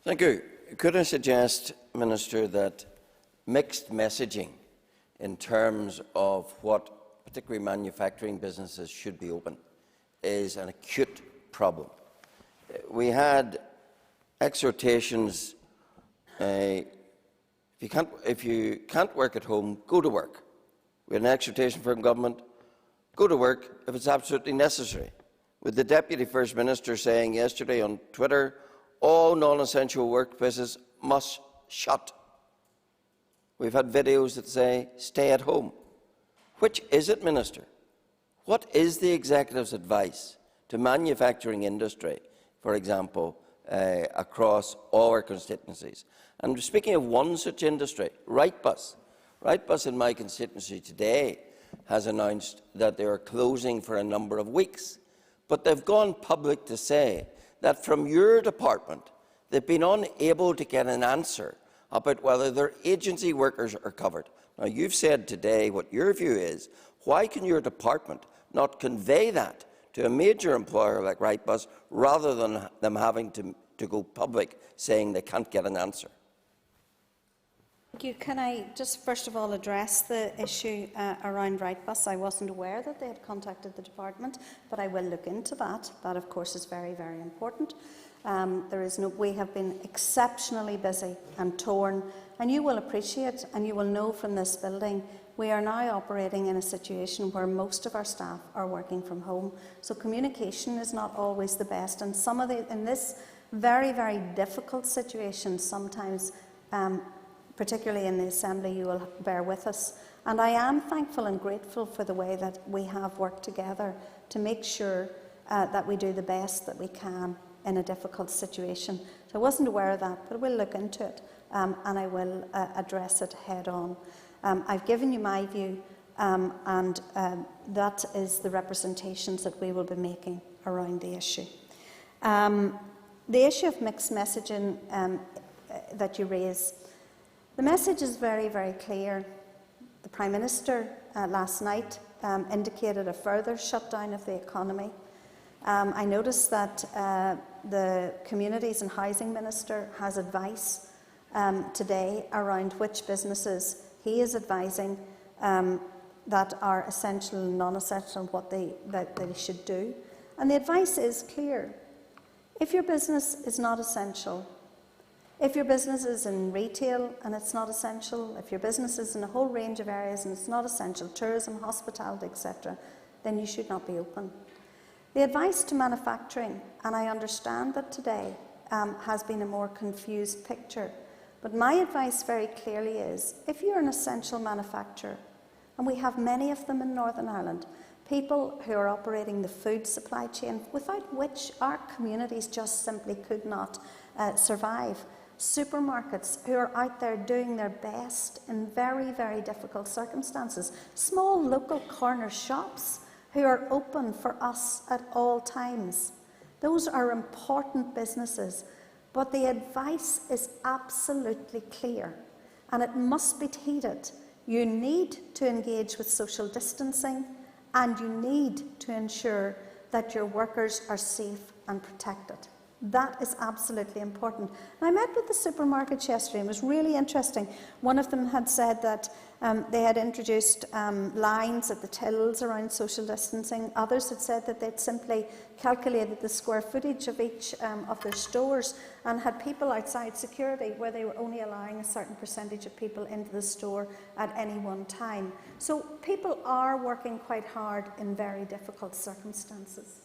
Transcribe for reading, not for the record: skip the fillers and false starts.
Thank you. Could I suggest, Minister, that mixed messaging in terms of what particularly manufacturing businesses should be open is an acute problem? We had exhortations, if you can't work at home, go to work. We had an exhortation from government, go to work if it's absolutely necessary, with the Deputy First Minister saying yesterday on Twitter, all non-essential workplaces must shut. We've had videos that say, stay at home. Which is it, Minister? What is the Executive's advice to manufacturing industry, for example, across all our constituencies? And speaking of one such industry, Wrightbus. Wrightbus in my constituency today has announced that they are closing for a number of weeks. But they've gone public to say that from your department, they've been unable to get an answer about whether their agency workers are covered. Now, you've said today what your view is. Why can your department not convey that to a major employer like Wrightbus rather than them having to go public saying they can't get an answer? Thank you. Can I just first of all address the issue around Wrightbus? I wasn't aware that they had contacted the department, but I will look into that. That, of course, is very, very important. We have been exceptionally busy and torn, and you will appreciate and you will know from this building we are now operating in a situation where most of our staff are working from home. So communication is not always the best, and in this very, very difficult situation, sometimes, particularly in the Assembly, you will bear with us. And I am thankful and grateful for the way that we have worked together to make sure that we do the best that we can in a difficult situation. So I wasn't aware of that, but we'll look into it and I will address it head on. I've given you my view, and that is the representations that we will be making around the issue. The issue of mixed messaging that you raise, the message is very, very clear. The Prime Minister last night indicated a further shutdown of the economy. I noticed that the Communities and Housing Minister has advice today around which businesses he is advising that are essential and non-essential and what they should do. And the advice is clear. If your business is not essential, if your business is in retail and it's not essential, if your business is in a whole range of areas and it's not essential, tourism, hospitality, etc., then you should not be open. The advice to manufacturing, and I understand that today has been a more confused picture, but my advice very clearly is, if you're an essential manufacturer, and we have many of them in Northern Ireland, people who are operating the food supply chain, without which our communities just simply could not survive, supermarkets who are out there doing their best in very, very difficult circumstances, small local corner shops who are open for us at all times. Those are important businesses, but the advice is absolutely clear, and it must be heeded. You need to engage with social distancing, and you need to ensure that your workers are safe and protected. That is absolutely important. And I met with the supermarkets yesterday, and it was really interesting. One of them had said that they had introduced lines at the tills around social distancing. Others had said that they'd simply calculated the square footage of each of their stores and had people outside security where they were only allowing a certain percentage of people into the store at any one time. So people are working quite hard in very difficult circumstances.